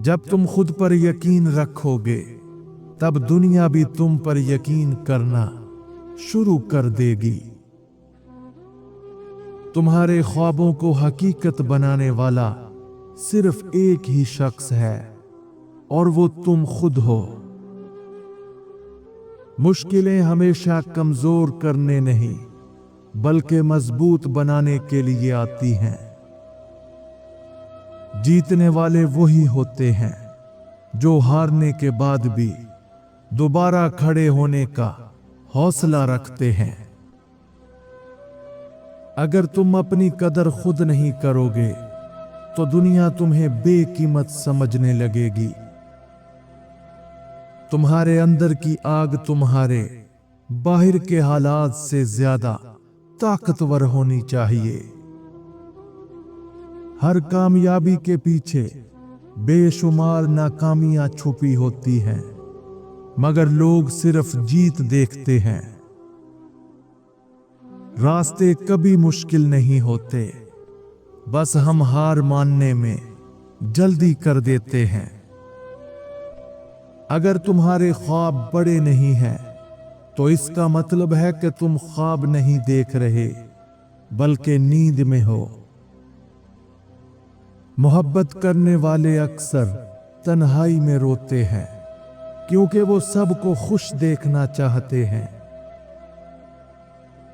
जब तुम खुद पर यकीन रखोगे तब दुनिया भी तुम पर यकीन करना शुरू कर देगी। तुम्हारे ख्वाबों को हकीकत बनाने वाला सिर्फ एक ही शख्स है और वो तुम खुद हो। मुश्किलें हमेशा कमजोर करने नहीं बल्कि मजबूत बनाने के लिए आती हैं। जीतने वाले वही होते हैं जो हारने के बाद भी दोबारा खड़े होने का हौसला रखते हैं। अगर तुम अपनी कदर खुद नहीं करोगे तो दुनिया तुम्हें बेकीमत समझने लगेगी। तुम्हारे अंदर की आग तुम्हारे बाहर के हालात से ज्यादा ताकतवर होनी चाहिए। हर कामयाबी के पीछे बेशुमार नाकामियां छुपी होती हैं, मगर लोग सिर्फ जीत देखते हैं। रास्ते कभी मुश्किल नहीं होते, बस हम हार मानने में जल्दी कर देते हैं। अगर तुम्हारे ख्वाब बड़े नहीं हैं तो इसका मतलब है कि तुम ख्वाब नहीं देख रहे बल्कि नींद में हो। मोहब्बत करने वाले अक्सर तन्हाई में रोते हैं क्योंकि वो सबको खुश देखना चाहते हैं।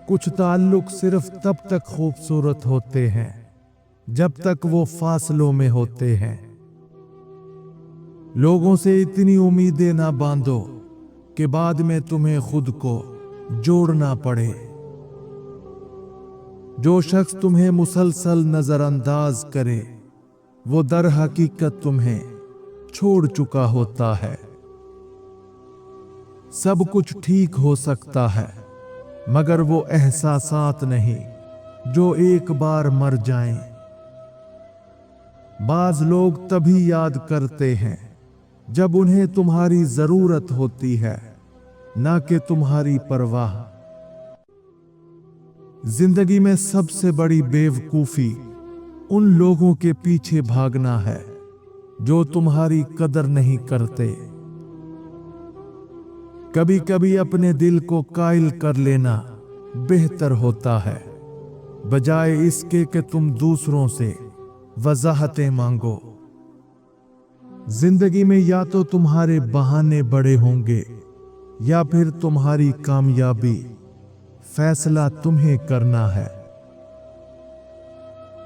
कुछ ताल्लुक सिर्फ तब तक खूबसूरत होते हैं जब तक वो फासलों में होते हैं। लोगों से इतनी उम्मीदें ना बांधो कि बाद में तुम्हें खुद को जोड़ना पड़े। जो शख्स तुम्हें मुसलसल नजरअंदाज करे वो दर हकीकत तुम्हें छोड़ चुका होता है। सब कुछ ठीक हो सकता है मगर वो एहसासात नहीं जो एक बार मर जाएं। बाज लोग तभी याद करते हैं जब उन्हें तुम्हारी जरूरत होती है, ना कि तुम्हारी परवाह। जिंदगी में सबसे बड़ी बेवकूफी उन लोगों के पीछे भागना है जो तुम्हारी कदर नहीं करते। कभी कभी अपने दिल को कायल कर लेना बेहतर होता है, बजाय इसके कि तुम दूसरों से वजाहतें मांगो। जिंदगी में या तो तुम्हारे बहाने बड़े होंगे या फिर तुम्हारी कामयाबी। फैसला तुम्हें करना है।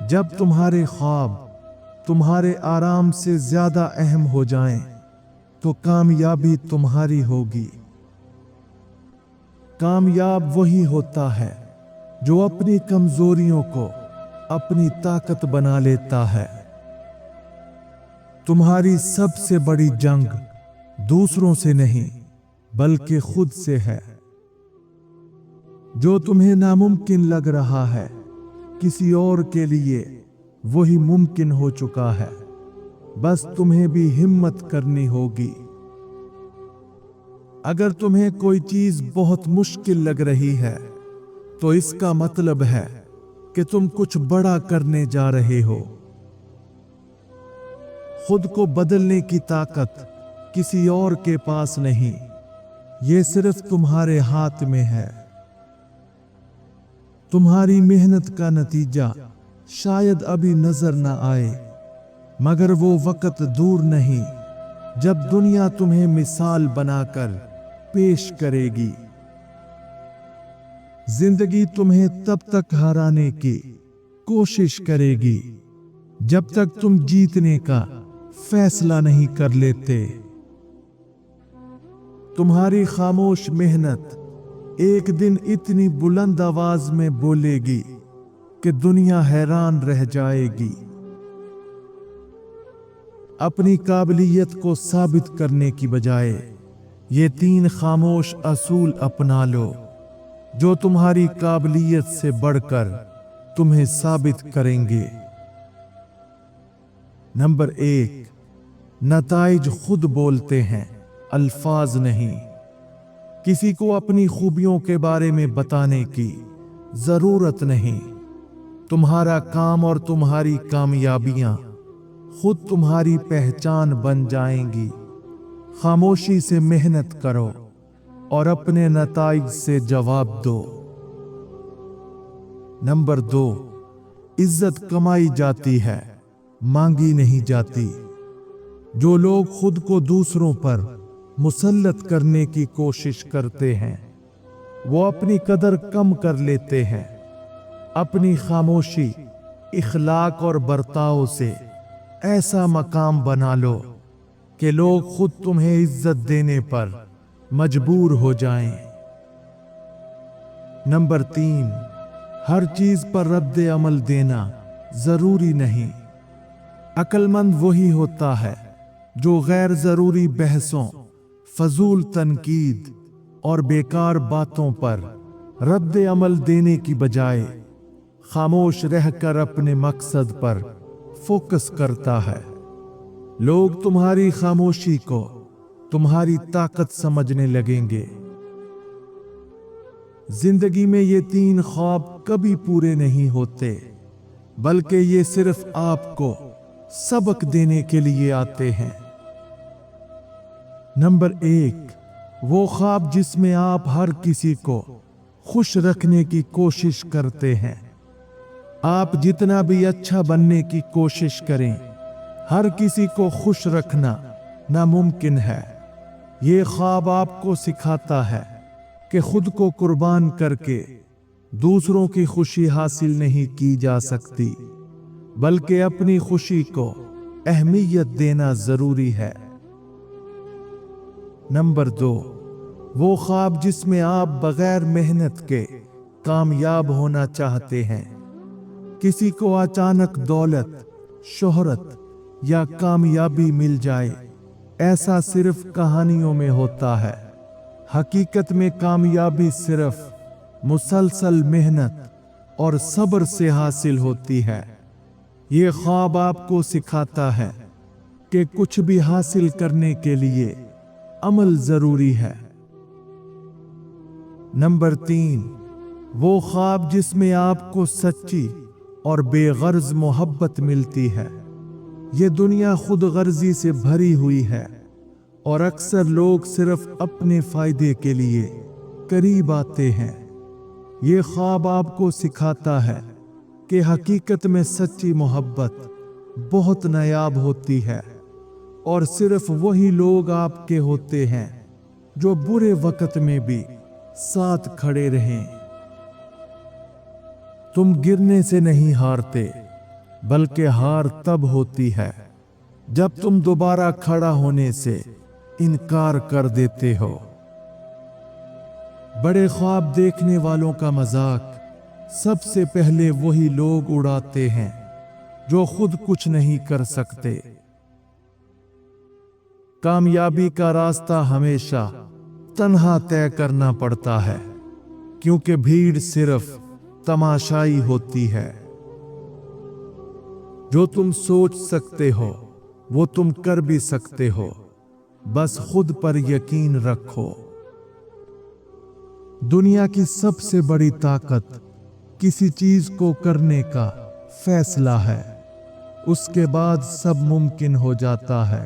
जब तुम्हारे ख्वाब तुम्हारे आराम से ज्यादा अहम हो जाएं, तो कामयाबी तुम्हारी होगी। कामयाब वही होता है जो अपनी कमजोरियों को अपनी ताकत बना लेता है। तुम्हारी सबसे बड़ी जंग दूसरों से नहीं बल्कि खुद से है। जो तुम्हें नामुमकिन लग रहा है किसी और के लिए वही मुमकिन हो चुका है। बस तुम्हें भी हिम्मत करनी होगी। अगर तुम्हें कोई चीज बहुत मुश्किल लग रही है तो इसका मतलब है कि तुम कुछ बड़ा करने जा रहे हो। खुद को बदलने की ताकत किसी और के पास नहीं, ये सिर्फ तुम्हारे हाथ में है। तुम्हारी मेहनत का नतीजा शायद अभी नजर न आए, मगर वो वक्त दूर नहीं जब दुनिया तुम्हें मिसाल बनाकर पेश करेगी। जिंदगी तुम्हें तब तक हराने की कोशिश करेगी जब तक तुम जीतने का फैसला नहीं कर लेते। तुम्हारी खामोश मेहनत एक दिन इतनी बुलंद आवाज में बोलेगी कि दुनिया हैरान रह जाएगी। अपनी काबिलियत को साबित करने की बजाय ये 3 खामोश असूल अपना लो जो तुम्हारी काबिलियत से बढ़कर तुम्हें साबित करेंगे। नंबर 1, नताइज खुद बोलते हैं, अल्फाज नहीं। किसी को अपनी खूबियों के बारे में बताने की जरूरत नहीं। तुम्हारा काम और तुम्हारी कामयाबियां खुद तुम्हारी पहचान बन जाएंगी। खामोशी से मेहनत करो और अपने नताइज से जवाब दो। नंबर 2, इज्जत कमाई जाती है, मांगी नहीं जाती। जो लोग खुद को दूसरों पर मुसल्लत करने की कोशिश करते हैं, वो अपनी कदर कम कर लेते हैं। अपनी खामोशी, इखलाक और बर्ताव से ऐसा मकाम बना लो कि लोग खुद तुम्हें इज्जत देने पर मजबूर हो जाएं। नंबर 3, हर चीज पर रद्द अमल देना जरूरी नहीं। अक्लमंद वही होता है जो गैर जरूरी बहसों, फजूल तनकीद और बेकार बातों पर रद्द अमल देने की बजाय खामोश रहकर अपने मकसद पर फोकस करता है। लोग तुम्हारी खामोशी को तुम्हारी ताकत समझने लगेंगे। जिंदगी में ये 3 ख्वाब कभी पूरे नहीं होते, बल्कि ये सिर्फ आपको सबक देने के लिए आते हैं। नंबर 1, वो ख्वाब जिसमें आप हर किसी को खुश रखने की कोशिश करते हैं। आप जितना भी अच्छा बनने की कोशिश करें, हर किसी को खुश रखना नामुमकिन है। ये ख्वाब आपको सिखाता है कि खुद को कुर्बान करके दूसरों की खुशी हासिल नहीं की जा सकती, बल्कि अपनी खुशी को अहमियत देना जरूरी है। नंबर 2, वो ख्वाब जिसमें आप बगैर मेहनत के कामयाब होना चाहते हैं। किसी को अचानक दौलत, शोहरत या कामयाबी मिल जाए, ऐसा सिर्फ कहानियों में होता है। हकीकत में कामयाबी सिर्फ मुसलसल मेहनत और सब्र से हासिल होती है। ये ख्वाब आपको सिखाता है कि कुछ भी हासिल करने के लिए अमल जरूरी है। नंबर 3, वो ख्वाब जिसमें आपको सच्ची और बेगर्ज मोहब्बत मिलती है। ये दुनिया खुद गर्जी से भरी हुई है और अक्सर लोग सिर्फ अपने फायदे के लिए करीब आते हैं। ये ख्वाब आपको सिखाता है कि हकीकत में सच्ची मोहब्बत बहुत नायाब होती है और सिर्फ वही लोग आपके होते हैं जो बुरे वक्त में भी साथ खड़े रहें। तुम गिरने से नहीं हारते, बल्कि हार तब होती है जब तुम दोबारा खड़ा होने से इनकार कर देते हो। बड़े ख्वाब देखने वालों का मजाक सबसे पहले वही लोग उड़ाते हैं जो खुद कुछ नहीं कर सकते। कामयाबी का रास्ता हमेशा तन्हा तय करना पड़ता है, क्योंकि भीड़ सिर्फ तमाशाई होती है। जो तुम सोच सकते हो वो तुम कर भी सकते हो, बस खुद पर यकीन रखो। दुनिया की सबसे बड़ी ताकत किसी चीज को करने का फैसला है, उसके बाद सब मुमकिन हो जाता है।